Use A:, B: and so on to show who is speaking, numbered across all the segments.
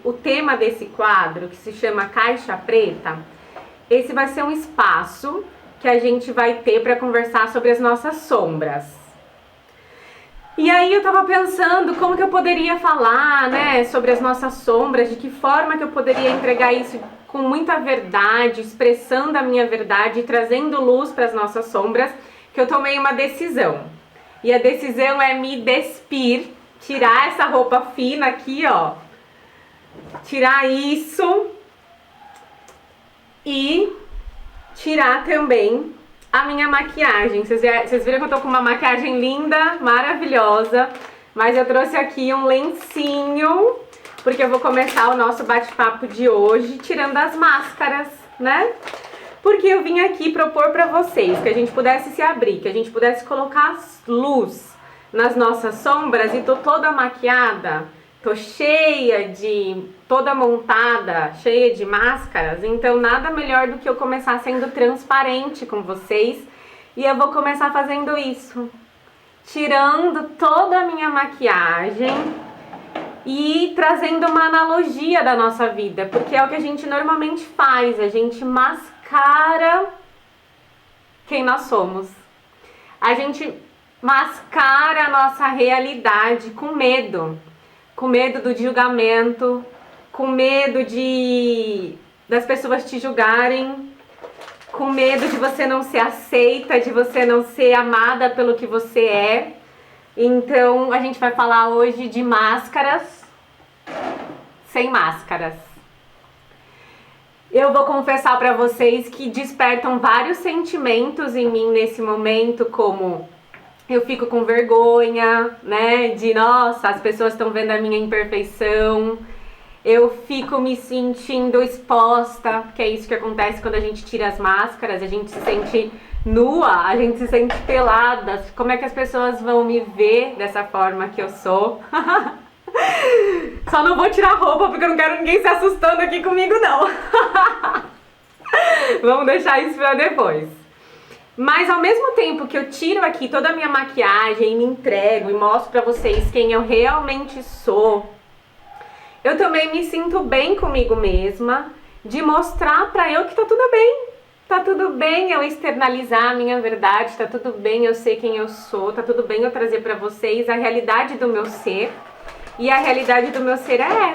A: o tema desse quadro, que se chama Caixa Preta, esse vai ser um espaço que a gente vai ter para conversar sobre as nossas sombras. E aí eu tava pensando como que eu poderia falar, né, sobre as nossas sombras, de que forma que eu poderia entregar isso com muita verdade, expressando a minha verdade e trazendo luz para as nossas sombras, que eu tomei uma decisão. E a decisão é me despir, tirar essa roupa fina aqui, ó, tirar isso e tirar também a minha maquiagem. Vocês viram que eu tô com uma maquiagem linda, maravilhosa, mas eu trouxe aqui um lencinho, porque eu vou começar o nosso bate-papo de hoje tirando as máscaras, né? Porque eu vim aqui propor pra vocês que a gente pudesse se abrir, que a gente pudesse colocar luz nas nossas sombras, e tô toda maquiada, tô cheia toda montada, cheia de máscaras, então nada melhor do que eu começar sendo transparente com vocês. E eu vou começar fazendo isso, tirando toda a minha maquiagem e trazendo uma analogia da nossa vida, porque é o que a gente normalmente faz, a gente mascara quem nós somos. A gente mascara a nossa realidade com medo do julgamento, com medo das pessoas te julgarem, com medo de você não ser aceita, de você não ser amada pelo que você é. Então a gente vai falar hoje de máscaras sem máscaras. Eu vou confessar para vocês que despertam vários sentimentos em mim nesse momento, como eu fico com vergonha, né, de nossa, as pessoas estão vendo a minha imperfeição. Eu fico me sentindo exposta, que é isso que acontece quando a gente tira as máscaras, a gente se sente nua, a gente se sente pelada. Como é que as pessoas vão me ver dessa forma que eu sou? Só não vou tirar roupa porque eu não quero ninguém se assustando aqui comigo, não. Vamos deixar isso pra depois. Mas ao mesmo tempo que eu tiro aqui toda a minha maquiagem e me entrego e mostro pra vocês quem eu realmente sou, eu também me sinto bem comigo mesma de mostrar pra eu que tá tudo bem. Tá tudo bem eu externalizar a minha verdade, tá tudo bem eu ser quem eu sou, tá tudo bem eu trazer pra vocês a realidade do meu ser. E a realidade do meu ser é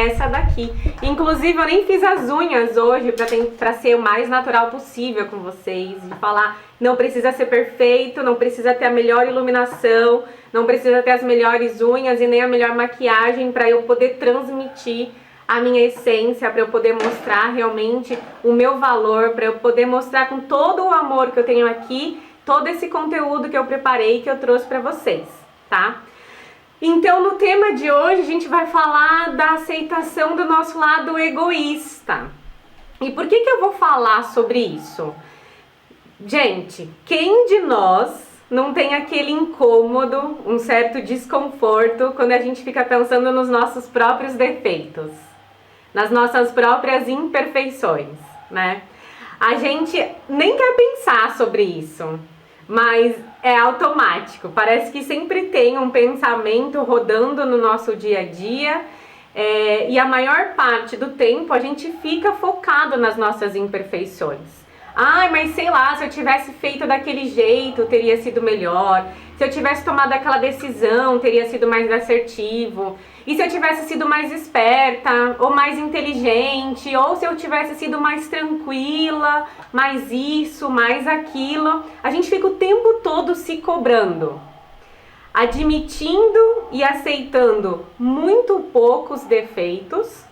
A: essa daqui. Inclusive eu nem fiz as unhas hoje pra ser o mais natural possível com vocês. De falar, não precisa ser perfeito, não precisa ter a melhor iluminação, não precisa ter as melhores unhas e nem a melhor maquiagem para eu poder transmitir a minha essência, para eu poder mostrar realmente o meu valor, para eu poder mostrar com todo o amor que eu tenho aqui, todo esse conteúdo que eu preparei, que eu trouxe para vocês, tá? Então, no tema de hoje, a gente vai falar da aceitação do nosso lado egoísta. E por que eu vou falar sobre isso? Gente, quem de nós não tem aquele incômodo, um certo desconforto, quando a gente fica pensando nos nossos próprios defeitos, nas nossas próprias imperfeições, né? A gente nem quer pensar sobre isso, mas é automático, parece que sempre tem um pensamento rodando no nosso dia a dia, e a maior parte do tempo a gente fica focado nas nossas imperfeições. Ai, mas sei lá, se eu tivesse feito daquele jeito, teria sido melhor. Se eu tivesse tomado aquela decisão, teria sido mais assertivo. E se eu tivesse sido mais esperta, ou mais inteligente, ou se eu tivesse sido mais tranquila, mais isso, mais aquilo. A gente fica o tempo todo se cobrando, admitindo e aceitando muito poucos defeitos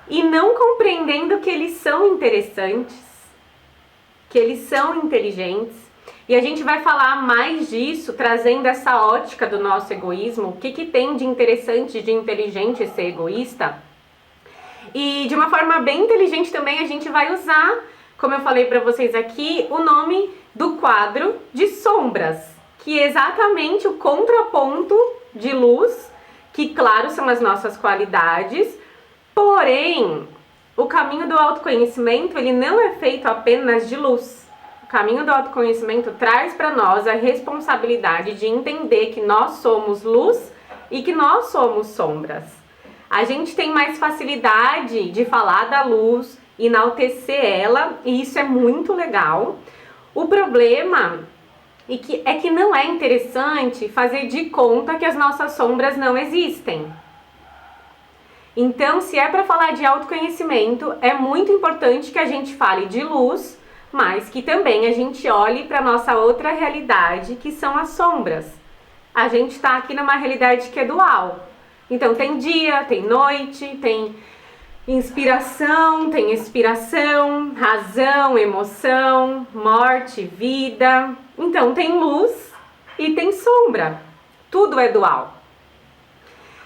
A: e não compreendendo que eles são interessantes, que eles são inteligentes. E a gente vai falar mais disso, trazendo essa ótica do nosso egoísmo, o que tem de interessante, de inteligente ser egoísta. E de uma forma bem inteligente também a gente vai usar, como eu falei para vocês aqui, o nome do quadro de sombras, que é exatamente o contraponto de luz, que claro são as nossas qualidades, porém o caminho do autoconhecimento ele não é feito apenas de luz. O caminho do autoconhecimento traz para nós a responsabilidade de entender que nós somos luz e que nós somos sombras. A gente tem mais facilidade de falar da luz, enaltecer ela, e isso é muito legal. O problema é que não é interessante fazer de conta que as nossas sombras não existem. Então, se é para falar de autoconhecimento, é muito importante que a gente fale de luz, mas que também a gente olhe para nossa outra realidade, que são as sombras. A gente está aqui numa realidade que é dual. Então, tem dia, tem noite, tem inspiração, tem expiração, razão, emoção, morte, vida. Então, tem luz e tem sombra. Tudo é dual.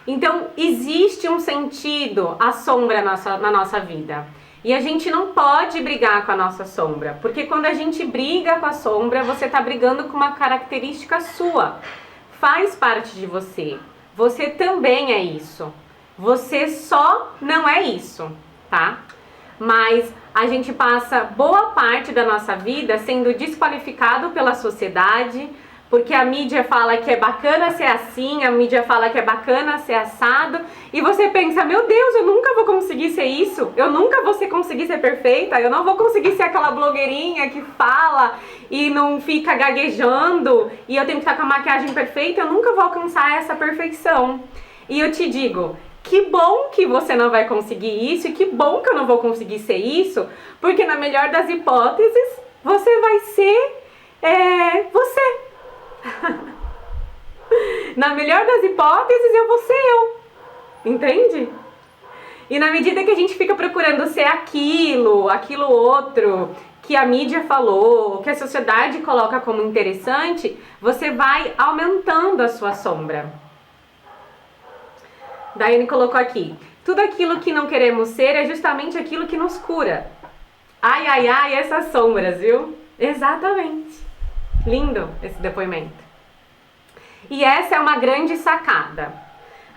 A: Então, existe um sentido à sombra na nossa vida. E a gente não pode brigar com a nossa sombra, porque quando a gente briga com a sombra, você está brigando com uma característica sua. Faz parte de você. Você também é isso. Você só não é isso, tá? Mas a gente passa boa parte da nossa vida sendo desqualificado pela sociedade, porque a mídia fala que é bacana ser assim, a mídia fala que é bacana ser assado, e você pensa, meu Deus, eu nunca vou conseguir ser isso, eu nunca vou conseguir ser perfeita, eu não vou conseguir ser aquela blogueirinha que fala e não fica gaguejando, e eu tenho que estar com a maquiagem perfeita, eu nunca vou alcançar essa perfeição. E eu te digo, que bom que você não vai conseguir isso, e que bom que eu não vou conseguir ser isso, porque na melhor das hipóteses, você vai ser você. Na melhor das hipóteses, eu vou ser eu. Entende? E na medida que a gente fica procurando ser aquilo outro, que a mídia falou, que a sociedade coloca como interessante, você vai aumentando a sua sombra. Daiane colocou aqui, tudo aquilo que não queremos ser é justamente aquilo que nos cura. Ai, ai, ai, essas sombras, viu? Exatamente. Lindo esse depoimento. E essa é uma grande sacada.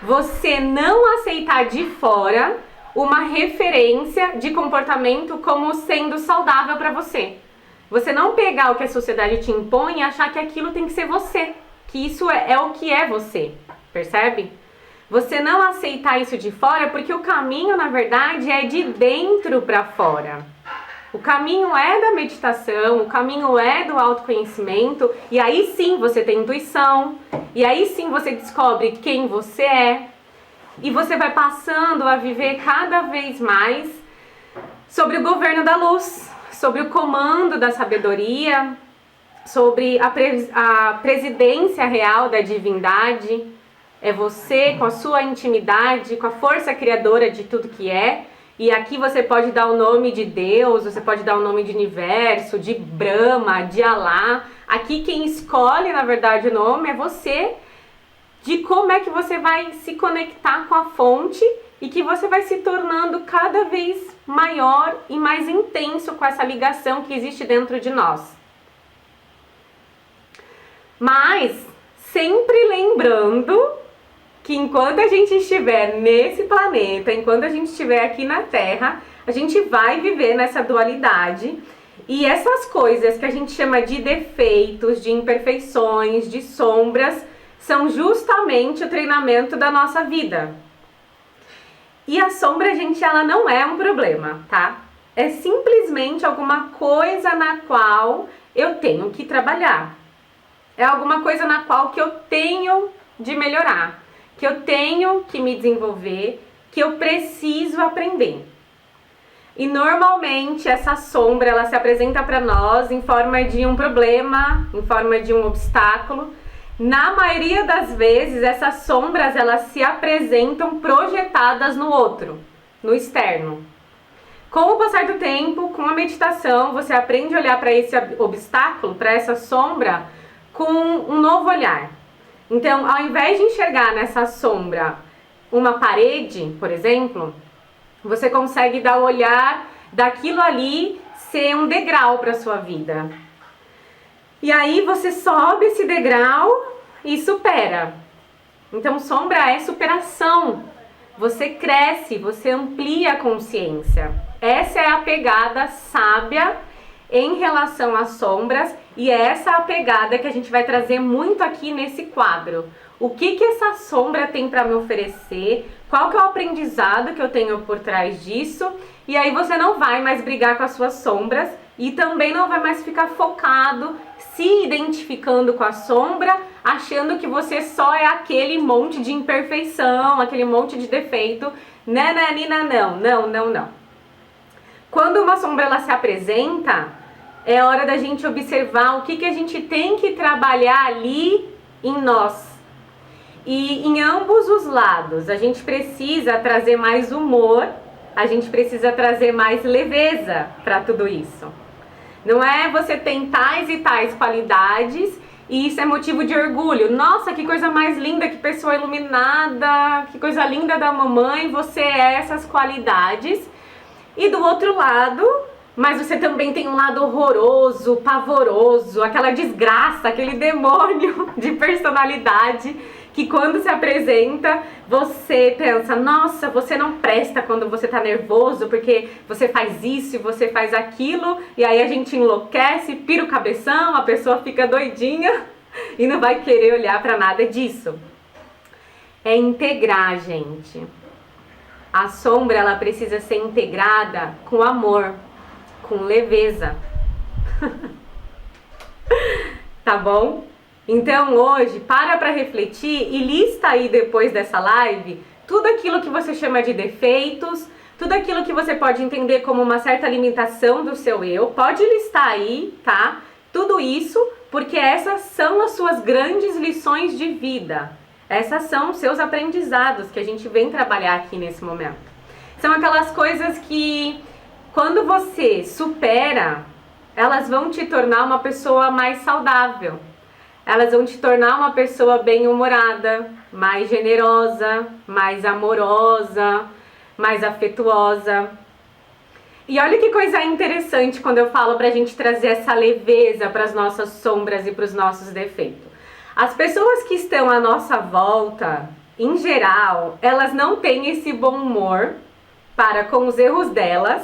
A: Você não aceitar de fora uma referência de comportamento como sendo saudável para você. Você não pegar o que a sociedade te impõe e achar que aquilo tem que ser você. Que isso é o que é você. Percebe? Você não aceitar isso de fora porque o caminho, na verdade, é de dentro para fora. O caminho é da meditação, o caminho é do autoconhecimento, e aí sim você tem intuição, e aí sim você descobre quem você é, e você vai passando a viver cada vez mais sobre o governo da luz, sobre o comando da sabedoria, sobre a presidência real da divindade. É você com a sua intimidade, com a força criadora de tudo que é. E aqui você pode dar o nome de Deus, você pode dar o nome de universo, de Brahma, de Alá. Aqui quem escolhe, na verdade, o nome é você, de como é que você vai se conectar com a fonte e que você vai se tornando cada vez maior e mais intenso com essa ligação que existe dentro de nós. Mas sempre lembrando que enquanto a gente estiver nesse planeta, enquanto a gente estiver aqui na Terra, a gente vai viver nessa dualidade. E essas coisas que a gente chama de defeitos, de imperfeições, de sombras, são justamente o treinamento da nossa vida. E a sombra, gente, ela não é um problema, tá? É simplesmente alguma coisa na qual eu tenho que trabalhar. É alguma coisa na qual que eu tenho de melhorar, que eu tenho que me desenvolver, que eu preciso aprender. E normalmente essa sombra, ela se apresenta para nós em forma de um problema, em forma de um obstáculo. Na maioria das vezes, essas sombras, elas se apresentam projetadas no outro, no externo. Com o passar do tempo, com a meditação, você aprende a olhar para esse obstáculo, para essa sombra, com um novo olhar. Então, ao invés de enxergar nessa sombra uma parede, por exemplo, você consegue dar o olhar daquilo ali ser um degrau para a sua vida. E aí você sobe esse degrau e supera. Então, sombra é superação. Você cresce, você amplia a consciência. Essa é a pegada sábia em relação às sombras, e é essa a pegada que a gente vai trazer muito aqui nesse quadro. o que essa sombra tem para me oferecer, qual que é o aprendizado que eu tenho por trás disso, e aí você não vai mais brigar com as suas sombras e também não vai mais ficar focado, se identificando com a sombra, achando que você só é aquele monte de imperfeição, aquele monte de defeito. Nananina, não. Quando uma sombra ela se apresenta, é hora da gente observar o que a gente tem que trabalhar ali em nós. E em ambos os lados, a gente precisa trazer mais humor, a gente precisa trazer mais leveza para tudo isso. Não é você tem tais e tais qualidades e isso é motivo de orgulho. Nossa, que coisa mais linda, que pessoa iluminada, que coisa linda da mamãe, você é essas qualidades. E do outro lado, mas você também tem um lado horroroso, pavoroso, aquela desgraça, aquele demônio de personalidade que quando se apresenta, você pensa, nossa, você não presta quando você tá nervoso, porque você faz isso e você faz aquilo, e aí a gente enlouquece, pira o cabeção, a pessoa fica doidinha e não vai querer olhar pra nada disso. É integrar, gente. A sombra, ela precisa ser integrada com amor, com leveza. Tá bom? Então hoje, para refletir e lista aí depois dessa live tudo aquilo que você chama de defeitos, tudo aquilo que você pode entender como uma certa limitação do seu eu, pode listar aí, tá? Tudo isso, porque essas são as suas grandes lições de vida. Essas são os seus aprendizados que a gente vem trabalhar aqui nesse momento. São aquelas coisas que, quando você supera, elas vão te tornar uma pessoa mais saudável. Elas vão te tornar uma pessoa bem-humorada, mais generosa, mais amorosa, mais afetuosa. E olha que coisa interessante quando eu falo pra gente trazer essa leveza para as nossas sombras e para os nossos defeitos. As pessoas que estão à nossa volta, em geral, elas não têm esse bom humor para com os erros delas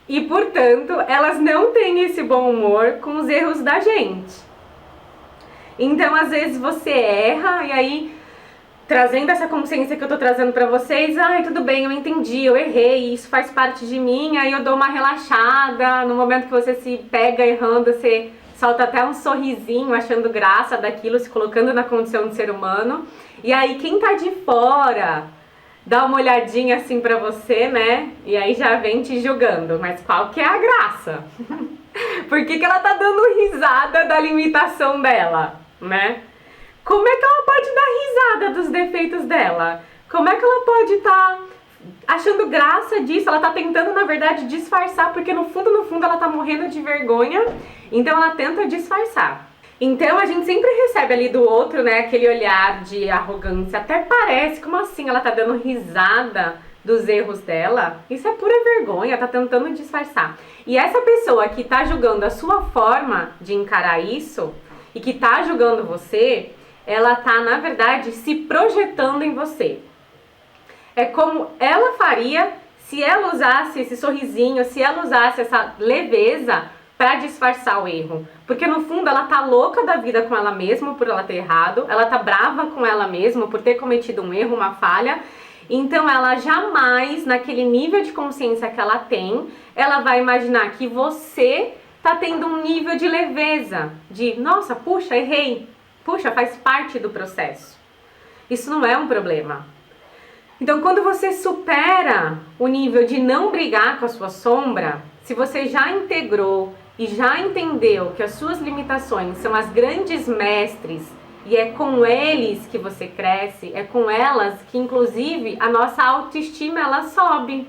A: e, portanto, elas não têm esse bom humor com os erros da gente. Então, às vezes você erra e aí, trazendo essa consciência que eu tô trazendo pra vocês, ai, tudo bem, eu entendi, eu errei, isso faz parte de mim, aí eu dou uma relaxada, no momento que você se pega errando, você solta até um sorrisinho, achando graça daquilo, se colocando na condição de ser humano, e aí quem tá de fora dá uma olhadinha assim pra você, né, e aí já vem te julgando, mas qual que é a graça? Por que ela tá dando risada da limitação dela? Né? Como é que ela pode dar risada dos defeitos dela? Como é que ela pode estar achando graça disso? Ela tá tentando, na verdade, disfarçar, porque no fundo ela tá morrendo de vergonha, então ela tenta disfarçar. Então a gente sempre recebe ali do outro, né, aquele olhar de arrogância, até parece, como assim ela tá dando risada dos erros dela? Isso é pura vergonha, tá tentando disfarçar. E essa pessoa que tá julgando a sua forma de encarar isso, e que tá julgando você, ela tá, na verdade, se projetando em você. É como ela faria se ela usasse esse sorrisinho, se ela usasse essa leveza para disfarçar o erro. Porque no fundo ela tá louca da vida com ela mesma por ela ter errado, ela tá brava com ela mesma por ter cometido um erro, uma falha. Então ela jamais, naquele nível de consciência que ela tem, ela vai imaginar que você tá tendo um nível de leveza, de, nossa, puxa, errei, puxa, faz parte do processo. Isso não é um problema. Então, quando você supera o nível de não brigar com a sua sombra, se você já integrou e já entendeu que as suas limitações são as grandes mestres e é com eles que você cresce, é com elas que, inclusive, a nossa autoestima, ela sobe.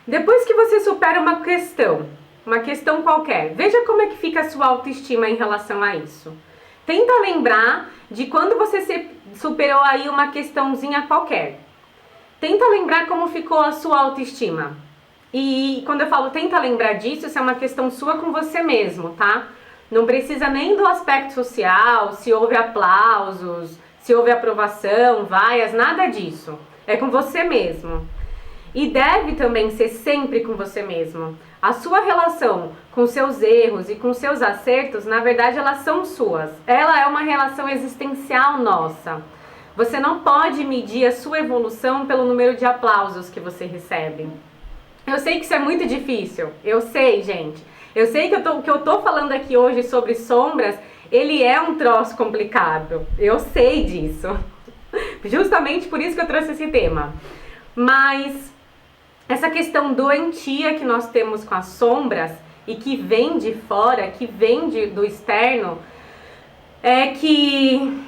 A: Depois que você supera uma questão qualquer, veja como é que fica a sua autoestima em relação a isso. Tenta lembrar de quando você superou aí uma questãozinha qualquer. Tenta lembrar como ficou a sua autoestima. E quando eu falo tenta lembrar disso, isso é uma questão sua com você mesmo, tá? Não precisa nem do aspecto social, se houve aplausos, se houve aprovação, vaias, nada disso. É com você mesmo. E deve também ser sempre com você mesmo. A sua relação com seus erros e com seus acertos, na verdade, elas são suas. Ela é uma relação existencial nossa. Você não pode medir a sua evolução pelo número de aplausos que você recebe. Eu sei que isso é muito difícil. Eu sei, gente. Eu sei que o que eu tô falando aqui hoje sobre sombras, ele é um troço complicado. Eu sei disso. Justamente por isso que eu trouxe esse tema. Mas essa questão doentia que nós temos com as sombras e que vem de fora, que vem do externo, é que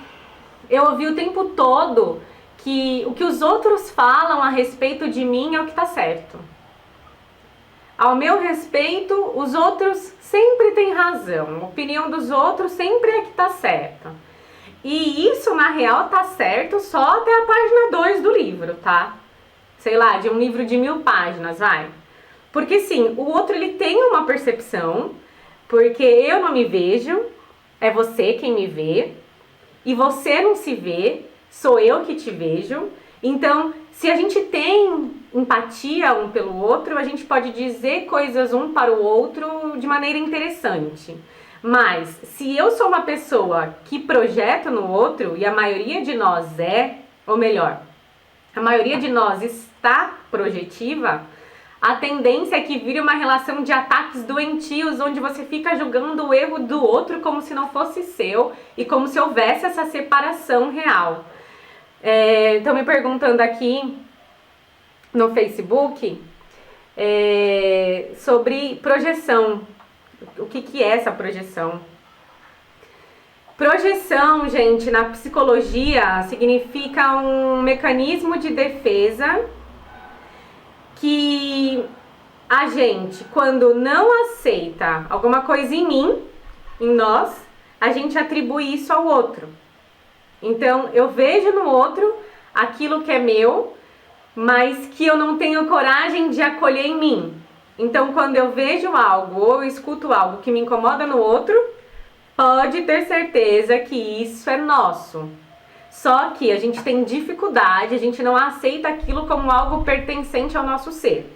A: eu ouvi o tempo todo que o que os outros falam a respeito de mim é o que tá certo. Ao meu respeito, os outros sempre têm razão. A opinião dos outros sempre é que tá certa. E isso, na real, tá certo só até a página 2 do livro, tá? Sei lá, de um livro de 1000 páginas, vai. Porque sim, o outro ele tem uma percepção, porque eu não me vejo, é você quem me vê, e você não se vê, sou eu que te vejo. Então, se a gente tem empatia um pelo outro, a gente pode dizer coisas um para o outro de maneira interessante. Mas, se eu sou uma pessoa que projeta no outro, e a maioria de nós ou melhor, a maioria de nós está projetiva, a tendência é que vire uma relação de ataques doentios, onde você fica julgando o erro do outro como se não fosse seu e como se houvesse essa separação real. Estão me perguntando aqui no Facebook sobre projeção. O que é essa projeção? Projeção, gente, na psicologia significa um mecanismo de defesa que a gente, quando não aceita alguma coisa em mim, em nós, a gente atribui isso ao outro. Então, eu vejo no outro aquilo que é meu, mas que eu não tenho coragem de acolher em mim. Então, quando eu vejo algo ou eu escuto algo que me incomoda no outro, pode ter certeza que isso é nosso. Só que a gente tem dificuldade, a gente não aceita aquilo como algo pertencente ao nosso ser.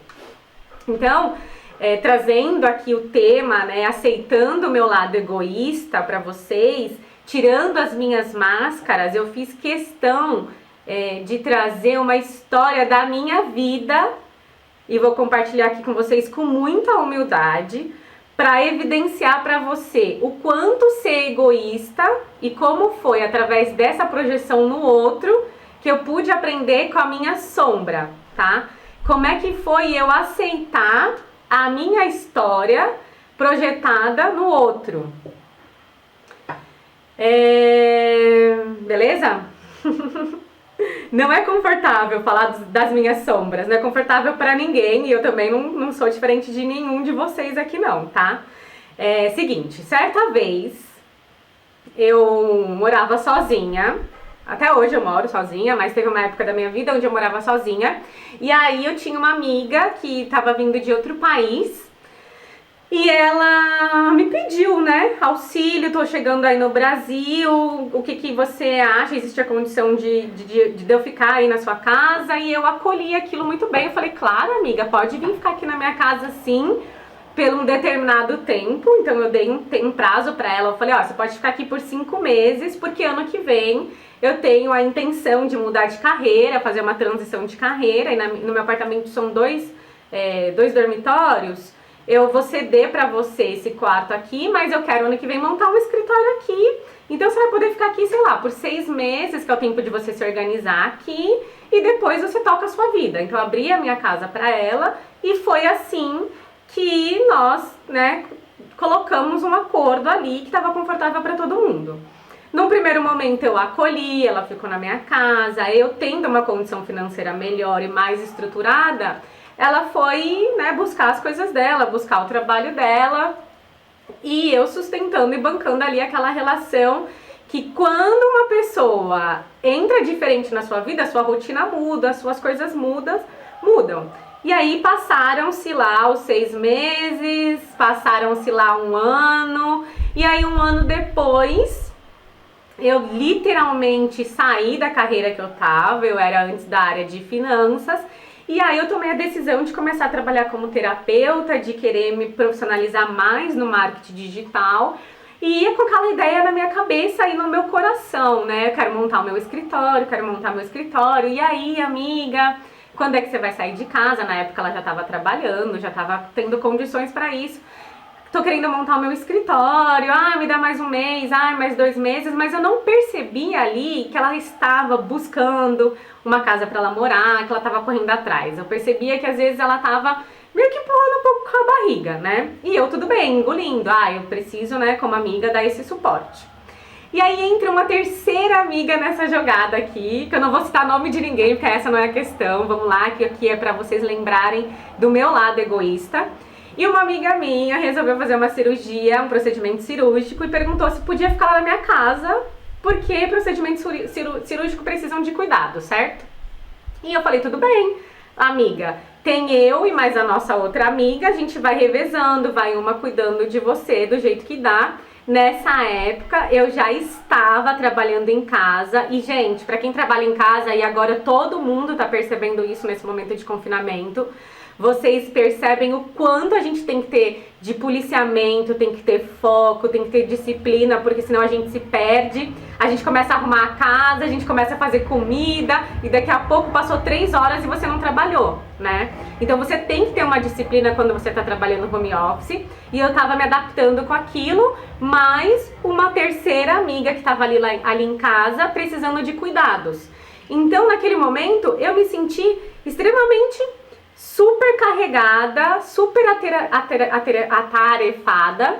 A: Então, trazendo aqui o tema, né, aceitando o meu lado egoísta para vocês, tirando as minhas máscaras, eu fiz questão de trazer uma história da minha vida e vou compartilhar aqui com vocês com muita humildade, para evidenciar para você o quanto ser egoísta e como foi através dessa projeção no outro que eu pude aprender com a minha sombra, tá? Como é que foi eu aceitar a minha história projetada no outro. Beleza? Não é confortável falar das minhas sombras, não é confortável pra ninguém e eu também não sou diferente de nenhum de vocês aqui não, tá? Seguinte, certa vez eu morava sozinha, até hoje eu moro sozinha, mas teve uma época da minha vida onde eu morava sozinha e aí eu tinha uma amiga que tava vindo de outro país e ela me pediu, né, auxílio, tô chegando aí no Brasil, o que você acha? Existe a condição de eu ficar aí na sua casa? E eu acolhi aquilo muito bem, eu falei, claro amiga, pode vir ficar aqui na minha casa sim, por um determinado tempo. Então eu dei um prazo pra ela, eu falei, ó, você pode ficar aqui por 5 meses, porque ano que vem eu tenho a intenção de mudar de carreira, fazer uma transição de carreira, e no meu apartamento são dois dormitórios. Eu vou ceder pra você esse quarto aqui, mas eu quero ano que vem montar um escritório aqui. Então você vai poder ficar aqui, sei lá, por 6 meses, que é o tempo de você se organizar aqui, e depois você toca a sua vida. Então eu abri a minha casa pra ela e foi assim que nós, né, colocamos um acordo ali que estava confortável pra todo mundo. No primeiro momento eu acolhi, ela ficou na minha casa, eu tendo uma condição financeira melhor e mais estruturada, ela foi, né, buscar as coisas dela, buscar o trabalho dela e eu sustentando e bancando ali aquela relação que quando uma pessoa entra diferente na sua vida, a sua rotina muda, as suas coisas mudam. E aí passaram-se lá os 6 meses, passaram-se lá 1 ano e aí 1 ano depois eu literalmente saí da carreira que eu tava, eu era antes da área de finanças. E aí eu tomei a decisão de começar a trabalhar como terapeuta, de querer me profissionalizar mais no marketing digital. E ia com aquela ideia na minha cabeça e no meu coração, né? Eu quero montar o meu escritório, E aí, amiga, quando é que você vai sair de casa? Na época ela já estava trabalhando, já estava tendo condições para isso. Tô querendo montar o meu escritório, me dá mais um mês, mais 2 meses, mas eu não percebi ali que ela estava buscando uma casa para ela morar, que ela estava correndo atrás. Eu percebia que às vezes ela estava meio que empurrando um pouco com a barriga, né? E eu tudo bem, engolindo, eu preciso, né, como amiga, dar esse suporte. E aí entra uma terceira amiga nessa jogada aqui, que eu não vou citar nome de ninguém, porque essa não é a questão, vamos lá, que aqui é para vocês lembrarem do meu lado egoísta. E uma amiga minha resolveu fazer uma cirurgia, um procedimento cirúrgico, e perguntou se podia ficar lá na minha casa, porque procedimentos cirúrgicos precisam de cuidado, certo? E eu falei, tudo bem, amiga, tem eu e mais a nossa outra amiga, a gente vai revezando, vai uma cuidando de você do jeito que dá. Nessa época eu já estava trabalhando em casa e, gente, pra quem trabalha em casa, e agora todo mundo tá percebendo isso nesse momento de confinamento, vocês percebem o quanto a gente tem que ter de policiamento, tem que ter foco, tem que ter disciplina, porque senão a gente se perde, a gente começa a arrumar a casa, a gente começa a fazer comida e daqui a pouco passou 3 horas e você não trabalhou, né? Então você tem que ter uma disciplina quando você tá trabalhando home office, e eu tava me adaptando com aquilo, mas uma terceira amiga que tava ali em casa precisando de cuidados. Então naquele momento eu me senti extremamente super carregada, super atarefada.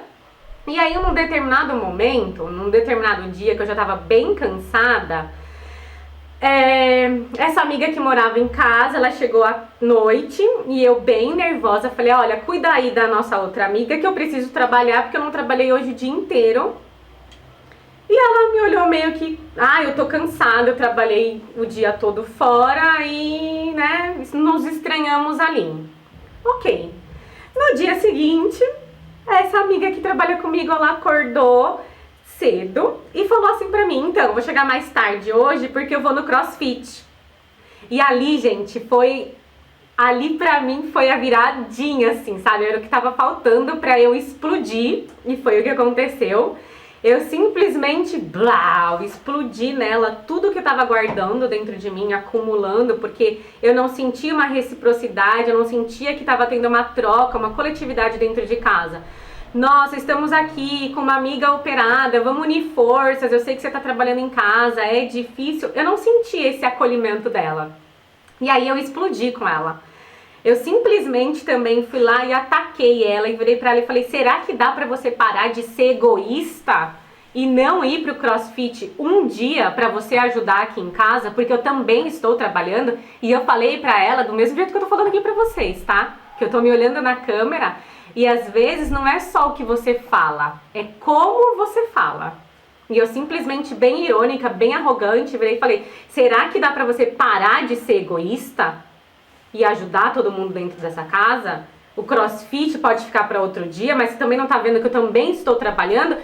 A: E aí num determinado momento, num determinado dia que eu já tava bem cansada, essa amiga que morava em casa, ela chegou à noite e eu bem nervosa falei, olha, cuida aí da nossa outra amiga que eu preciso trabalhar porque eu não trabalhei hoje o dia inteiro. E ela me olhou meio que, eu tô cansada, eu trabalhei o dia todo fora e, né, nos estranhamos ali. Ok. No dia seguinte, essa amiga que trabalha comigo, ela acordou cedo e falou assim pra mim, então, eu vou chegar mais tarde hoje porque eu vou no CrossFit. E ali, gente, ali pra mim foi a viradinha, assim, sabe? Era o que tava faltando pra eu explodir e foi o que aconteceu. Eu simplesmente, explodi nela tudo que eu tava guardando dentro de mim, acumulando, porque eu não sentia uma reciprocidade, eu não sentia que tava tendo uma troca, uma coletividade dentro de casa. Nossa, estamos aqui com uma amiga operada, vamos unir forças, eu sei que você tá trabalhando em casa, é difícil. Eu não senti esse acolhimento dela. E aí eu explodi com ela. Eu simplesmente também fui lá e ataquei ela e virei pra ela e falei, será que dá pra você parar de ser egoísta e não ir pro CrossFit um dia pra você ajudar aqui em casa? Porque eu também estou trabalhando. E eu falei pra ela do mesmo jeito que eu tô falando aqui pra vocês, tá? Que eu tô me olhando na câmera e às vezes não é só o que você fala, é como você fala. E eu simplesmente, bem irônica, bem arrogante, virei e falei, será que dá pra você parar de ser egoísta e ajudar todo mundo dentro dessa casa? O CrossFit pode ficar para outro dia, mas você também não tá vendo que eu também estou trabalhando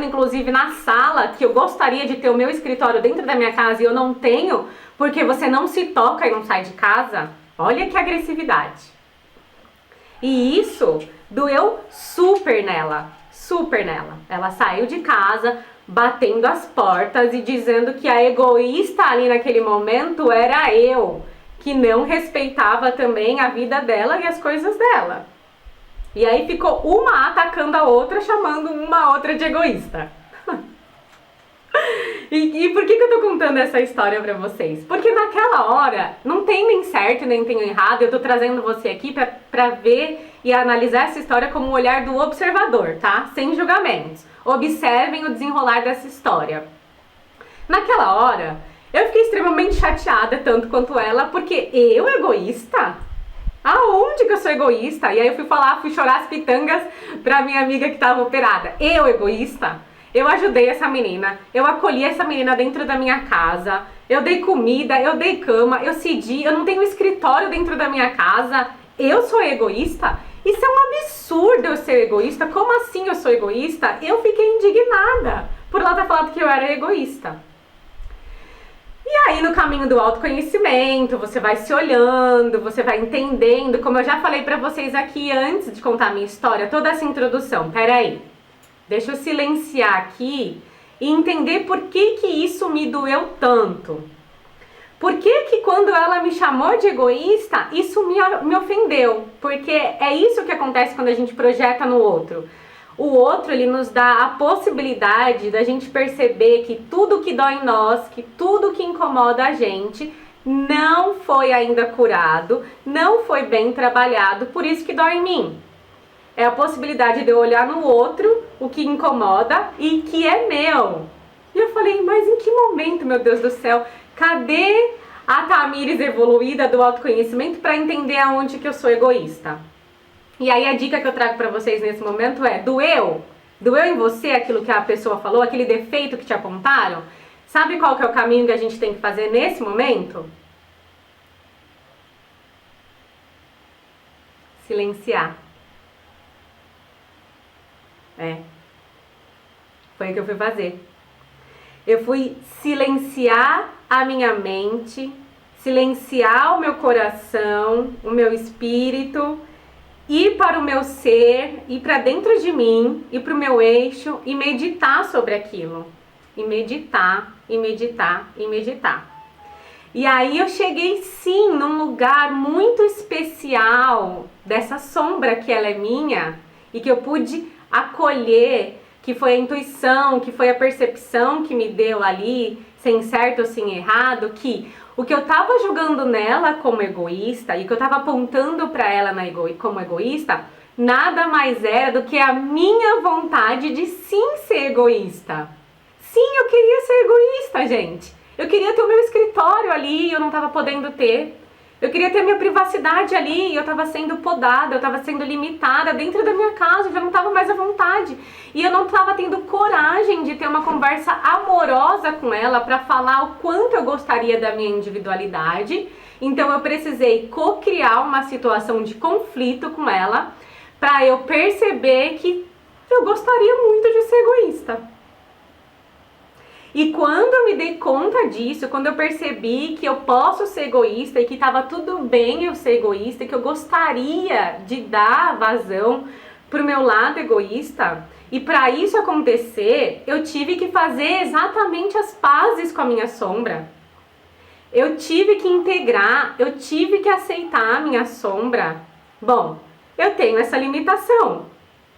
A: inclusive na sala, que eu gostaria de ter o meu escritório dentro da minha casa e eu não tenho, porque você não se toca e não sai de casa? Olha que agressividade. E isso doeu super nela, super nela. Ela saiu de casa batendo as portas e dizendo que a egoísta ali naquele momento era eu, que não respeitava também a vida dela e as coisas dela. E aí ficou uma atacando a outra, chamando uma outra de egoísta. E por que eu tô contando essa história pra vocês? Porque naquela hora, não tem nem certo nem tem errado, eu tô trazendo você aqui pra ver e analisar essa história como um olhar do observador, tá? Sem julgamentos. Observem o desenrolar dessa história. Naquela hora, eu fiquei extremamente chateada, tanto quanto ela, porque eu egoísta? Aonde que eu sou egoísta? E aí eu fui chorar as pitangas pra minha amiga que tava operada. Eu egoísta? Eu ajudei essa menina, eu acolhi essa menina dentro da minha casa, eu dei comida, eu dei cama, eu cedi, eu não tenho escritório dentro da minha casa. Eu sou egoísta? Isso é um absurdo eu ser egoísta. Como assim eu sou egoísta? Eu fiquei indignada por ela ter falado que eu era egoísta. E aí, no caminho do autoconhecimento, você vai se olhando, você vai entendendo, como eu já falei pra vocês aqui antes de contar a minha história, toda essa introdução. Peraí, deixa eu silenciar aqui e entender por que isso me doeu tanto. Por que quando ela me chamou de egoísta, isso me ofendeu? Porque é isso que acontece quando a gente projeta no outro. O outro, ele nos dá a possibilidade da gente perceber que tudo que dói em nós, que tudo que incomoda a gente, não foi ainda curado, não foi bem trabalhado, por isso que dói em mim. É a possibilidade de eu olhar no outro o que incomoda e que é meu. E eu falei, mas em que momento, meu Deus do céu, cadê a Tamires evoluída do autoconhecimento para entender aonde que eu sou egoísta? E aí a dica que eu trago pra vocês nesse momento é, doeu? Doeu em você aquilo que a pessoa falou, aquele defeito que te apontaram? Sabe qual que é o caminho que a gente tem que fazer nesse momento? Silenciar. Foi o que eu fui fazer. Eu fui silenciar a minha mente, silenciar o meu coração, o meu espírito, ir para o meu ser, ir para dentro de mim, ir para o meu eixo e meditar sobre aquilo. E meditar, e meditar, e meditar. E aí eu cheguei sim num lugar muito especial dessa sombra que ela é minha e que eu pude acolher, que foi a intuição, que foi a percepção que me deu ali, sem certo ou sem errado, que o que eu tava julgando nela como egoísta e que eu tava apontando para ela como egoísta, nada mais era do que a minha vontade de sim ser egoísta. Sim, eu queria ser egoísta, gente. Eu queria ter o meu escritório ali e eu não tava podendo ter. Eu queria ter a minha privacidade ali e eu tava sendo podada, eu tava sendo limitada dentro da minha casa, eu já não tava mais à vontade. E eu não tava tendo coragem de ter uma conversa amorosa com ela para falar o quanto eu gostaria da minha individualidade. Então eu precisei co-criar uma situação de conflito com ela para eu perceber que eu gostaria muito de ser egoísta. E quando eu me dei conta disso, quando eu percebi que eu posso ser egoísta e que estava tudo bem eu ser egoísta e que eu gostaria de dar vazão pro meu lado egoísta, e para isso acontecer, eu tive que fazer exatamente as pazes com a minha sombra. Eu tive que integrar, eu tive que aceitar a minha sombra. Bom, eu tenho essa limitação,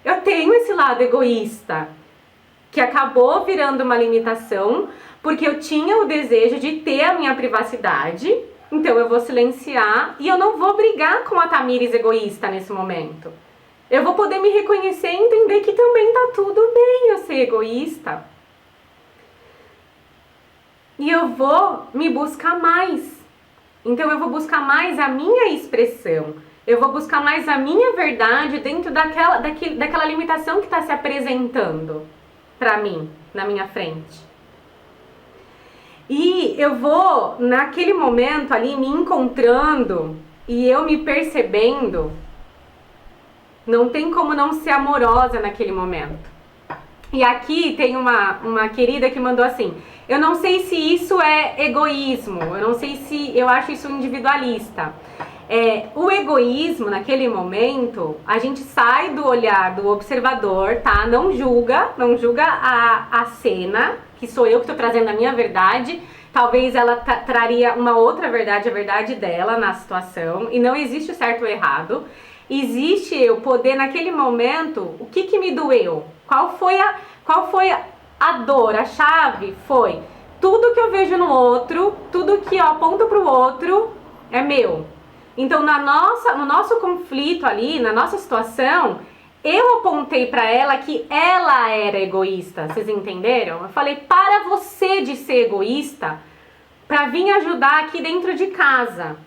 A: eu tenho esse lado egoísta, que acabou virando uma limitação, porque eu tinha o desejo de ter a minha privacidade, então eu vou silenciar e eu não vou brigar com a Tamires egoísta nesse momento. Eu vou poder me reconhecer e entender que também tá tudo bem eu ser egoísta. E eu vou me buscar mais. Então eu vou buscar mais a minha expressão. Eu vou buscar mais a minha verdade dentro daquela limitação que está se apresentando para mim, na minha frente. E eu vou, naquele momento ali, me encontrando e eu me percebendo. Não tem como não ser amorosa naquele momento. E aqui tem uma querida que mandou assim: eu não sei se isso é egoísmo, eu não sei se eu acho isso individualista. O egoísmo, naquele momento, a gente sai do olhar do observador, tá? Não julga a cena, que sou eu que tô trazendo a minha verdade. Talvez ela traria uma outra verdade, a verdade dela na situação. E não existe o certo ou errado. Existe eu poder, naquele momento, o que me doeu? Qual foi a dor? A chave foi tudo que eu vejo no outro, tudo que eu aponto pro outro é meu. Então, no nosso conflito ali, na nossa situação, eu apontei pra ela que ela era egoísta. Vocês entenderam? Eu falei, para você de ser egoísta, pra vir ajudar aqui dentro de casa.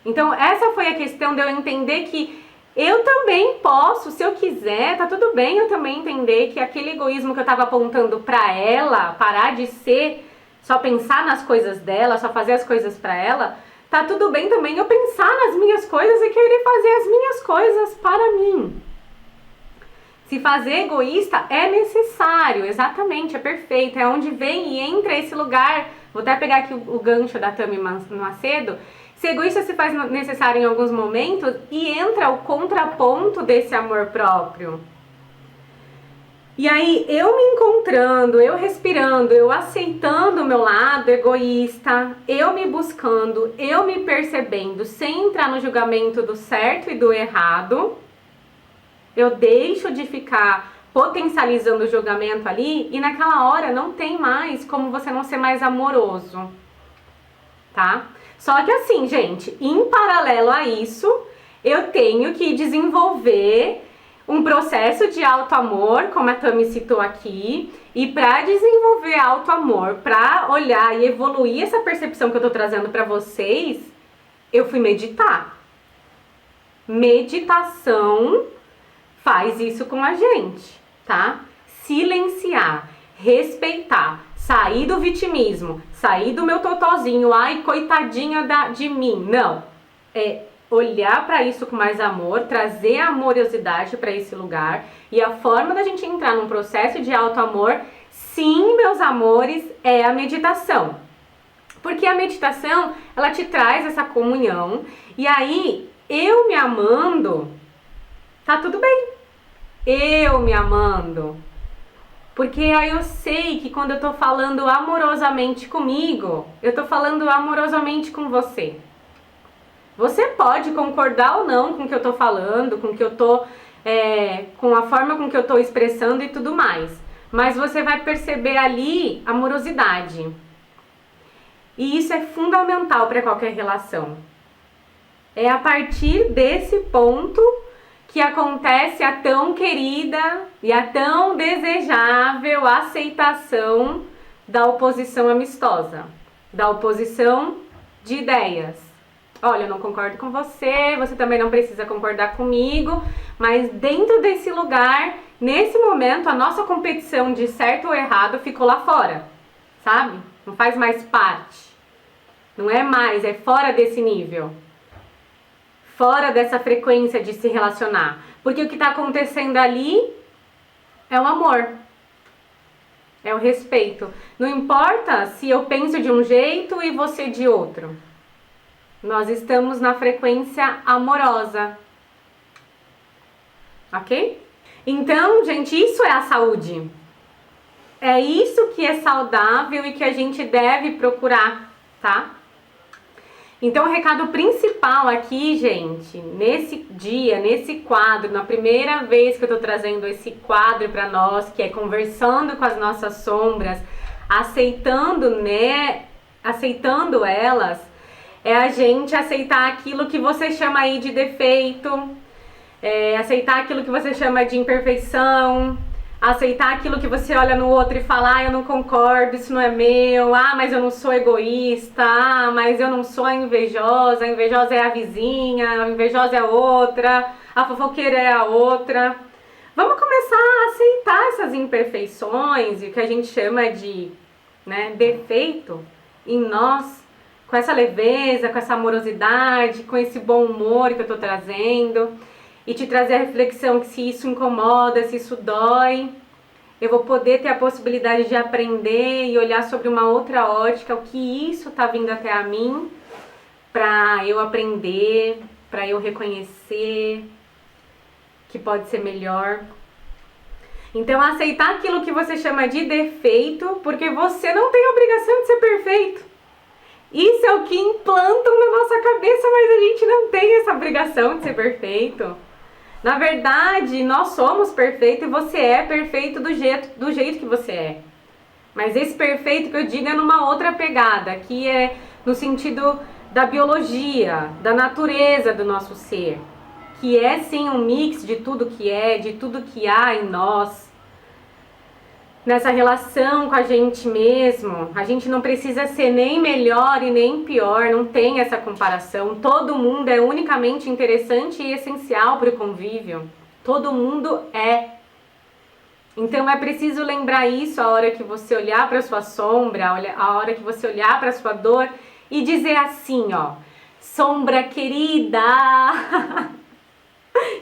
A: Então, essa foi a questão de eu entender que eu também posso, se eu quiser, tá tudo bem eu também entender que aquele egoísmo que eu tava apontando pra ela, parar de ser, só pensar nas coisas dela, só fazer as coisas pra ela, tá tudo bem também eu pensar nas minhas coisas e querer fazer as minhas coisas para mim. Se fazer egoísta é necessário, exatamente, é perfeito, é onde vem e entra esse lugar vou até pegar aqui o gancho da Tami Macedo, ser egoísta se faz necessário em alguns momentos e entra o contraponto desse amor próprio. E aí, eu me encontrando, eu respirando, eu aceitando o meu lado egoísta, eu me buscando, eu me percebendo, sem entrar no julgamento do certo e do errado, eu deixo de ficar potencializando o julgamento ali e naquela hora não tem mais como você não ser mais amoroso, tá? Só que assim, gente, em paralelo a isso, eu tenho que desenvolver um processo de auto-amor, como a Tami citou aqui, e para desenvolver auto-amor, para olhar e evoluir essa percepção que eu tô trazendo para vocês, eu fui meditar. Meditação faz isso com a gente, tá? Silenciar, respeitar, sair do vitimismo, sair do meu totozinho, ai, coitadinha de mim. Não, é olhar para isso com mais amor, trazer a amorosidade para esse lugar. E a forma da gente entrar num processo de auto-amor, sim, meus amores, é a meditação. Porque a meditação, ela te traz essa comunhão. E aí, eu me amando, tá tudo bem. Eu me amando. Porque aí eu sei que quando eu tô falando amorosamente comigo, eu tô falando amorosamente com você. Você pode concordar ou não com o que eu tô falando, com o que eu tô, com a forma com que eu tô expressando e tudo mais. Mas você vai perceber ali amorosidade. E isso é fundamental para qualquer relação. É a partir desse ponto que acontece a tão querida e a tão desejável aceitação da oposição amistosa, da oposição de ideias. Olha, eu não concordo com você, você também não precisa concordar comigo, mas dentro desse lugar, nesse momento, a nossa competição de certo ou errado ficou lá fora, sabe? Não faz mais parte. Não é mais, é fora desse nível. Fora dessa frequência de se relacionar. Porque o que está acontecendo ali é o amor. É o respeito. Não importa se eu penso de um jeito e você de outro. Nós estamos na frequência amorosa. Ok? Então, gente, isso é a saúde. É isso que é saudável e que a gente deve procurar, tá? Então, o recado principal aqui, gente, nesse dia, nesse quadro, na primeira vez que eu tô trazendo esse quadro para nós, que é conversando com as nossas sombras, aceitando, né, aceitando elas, é a gente aceitar aquilo que você chama aí de defeito, aceitar aquilo que você chama de imperfeição, aceitar aquilo que você olha no outro e fala, ah, eu não concordo, isso não é meu, ah, mas eu não sou egoísta, ah, mas eu não sou invejosa, a invejosa é a vizinha, a invejosa é a outra, a fofoqueira é a outra. Vamos começar a aceitar essas imperfeições e o que a gente chama de, né, defeito em nós, com essa leveza, com essa amorosidade, com esse bom humor que eu tô trazendo. E te trazer a reflexão que se isso incomoda, se isso dói, eu vou poder ter a possibilidade de aprender e olhar sobre uma outra ótica, o que isso tá vindo até a mim, para eu aprender, para eu reconhecer que pode ser melhor. Então, aceitar aquilo que você chama de defeito, porque você não tem a obrigação de ser perfeito. Isso é o que implantam na nossa cabeça, mas a gente não tem essa obrigação de ser perfeito. Na verdade, nós somos perfeitos e você é perfeito do jeito que você é. Mas esse perfeito que eu digo é numa outra pegada, que é no sentido da biologia, da natureza do nosso ser. Que é sim um mix de tudo que é, de tudo que há em nós. Nessa relação com a gente mesmo, a gente não precisa ser nem melhor e nem pior, não tem essa comparação. Todo mundo é unicamente interessante e essencial para o convívio. Todo mundo é. Então é preciso lembrar isso a hora que você olhar para a sua sombra, a hora que você olhar para a sua dor e dizer assim, ó, sombra querida,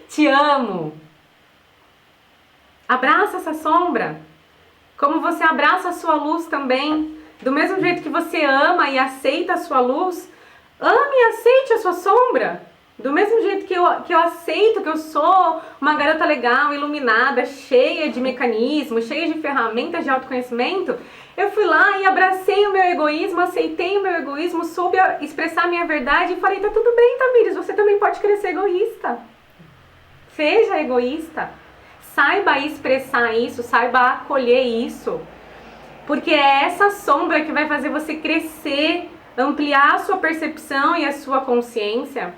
A: te amo. Abraça essa sombra. Como você abraça a sua luz também, Do mesmo jeito que você ama e aceita a sua luz, ame e aceite a sua sombra. Do mesmo jeito que eu aceito que eu sou uma garota legal, iluminada, cheia de mecanismos, cheia de ferramentas de autoconhecimento, eu fui lá e abracei o meu egoísmo, aceitei o meu egoísmo, soube expressar a minha verdade e falei, tá tudo bem, Tamires, você também pode querer ser egoísta. Seja egoísta. Saiba expressar isso, saiba acolher isso. Porque é essa sombra que vai fazer você crescer, ampliar a sua percepção e a sua consciência.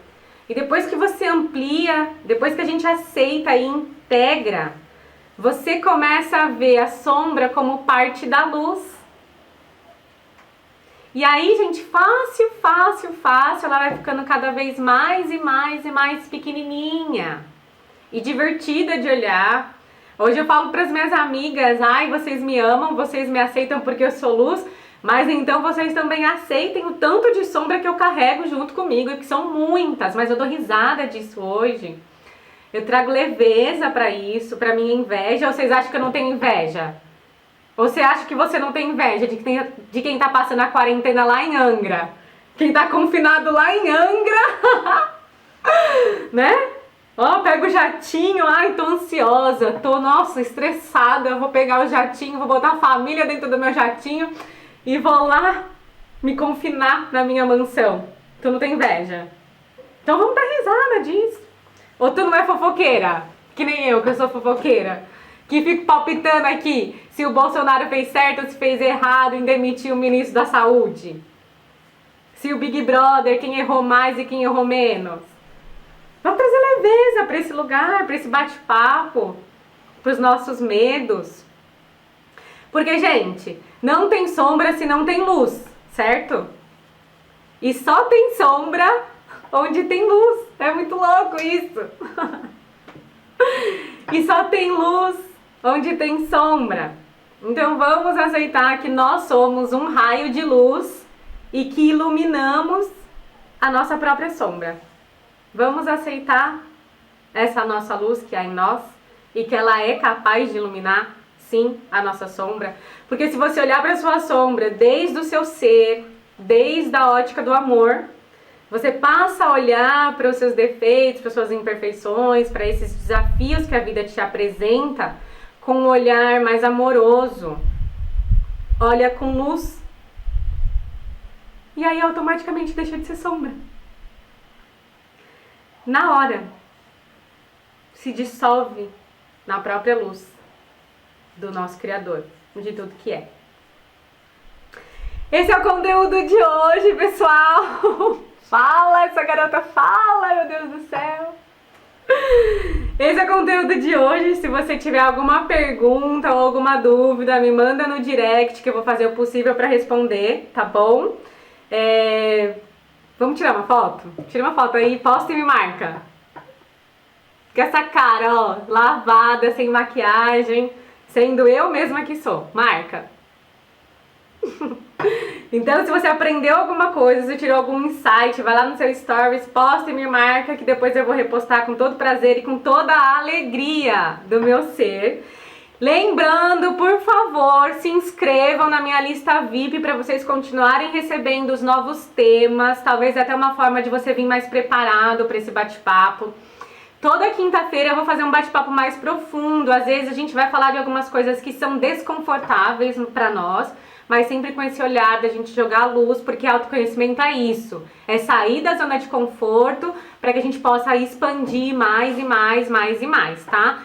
A: E depois que você amplia, depois que a gente aceita e integra, você começa a ver a sombra como parte da luz. E aí, gente, fácil, ela vai ficando cada vez mais e mais e mais pequenininha. E divertida de olhar. Hoje eu falo para as minhas amigas, ai, vocês me amam, vocês me aceitam porque eu sou luz, mas então vocês também aceitem o tanto de sombra que eu carrego junto comigo, e que são muitas, mas eu dou risada disso hoje. Eu trago leveza para isso, para minha inveja. Ou vocês acham que eu não tenho inveja? Ou você acha que você não tem inveja de quem tá passando a quarentena lá em Angra? Quem tá confinado lá em Angra? Né? Ó, pego o jatinho, ai, tô ansiosa, nossa, estressada, eu vou pegar o jatinho, vou botar a família dentro do meu jatinho e vou lá me confinar na minha mansão. Tu não tem inveja? Então vamos dar risada disso. Ou tu não é fofoqueira? Que nem eu, que eu sou fofoqueira. Que fico palpitando aqui se o Bolsonaro fez certo ou se fez errado em demitir o ministro da Saúde. Se o Big Brother, quem errou mais e quem errou menos. Vamos trazer leveza para esse lugar, para esse bate-papo, para os nossos medos. Porque, gente, não tem sombra se não tem luz, certo? E só tem sombra onde tem luz. É muito louco isso. E só tem luz onde tem sombra. Então vamos aceitar que nós somos um raio de luz e que iluminamos a nossa própria sombra. Vamos aceitar essa nossa luz que há em nós e que ela é capaz de iluminar, sim, a nossa sombra. Porque se você olhar para a sua sombra desde o seu ser, desde a ótica do amor, você passa a olhar para os seus defeitos, para as suas imperfeições, para esses desafios que a vida te apresenta com um olhar mais amoroso. Olha com luz. E aí automaticamente deixa de ser sombra. Na hora, se dissolve na própria luz do nosso Criador, de tudo que é. Esse é o conteúdo de hoje, pessoal. Fala, essa garota fala, meu Deus do céu. Esse é o conteúdo de hoje. Se você tiver alguma pergunta ou alguma dúvida, me manda no direct que eu vou fazer o possível para responder, tá bom? Vamos tirar uma foto? Tira uma foto aí, posta e me marca. Com essa cara, ó, lavada, sem maquiagem, sendo eu mesma que sou. Marca. Então, se você aprendeu alguma coisa, se tirou algum insight, vai lá no seu stories, posta e me marca, que depois eu vou repostar com todo prazer e com toda a alegria do meu ser. Lembrando, por favor, se inscrevam na minha lista VIP para vocês continuarem recebendo os novos temas, talvez até uma forma de você vir mais preparado para esse bate-papo. Toda quinta-feira eu vou fazer um bate-papo mais profundo, às vezes a gente vai falar de algumas coisas que são desconfortáveis para nós, mas sempre com esse olhar da gente jogar a luz, porque autoconhecimento é isso, é sair da zona de conforto para que a gente possa expandir mais e mais, tá?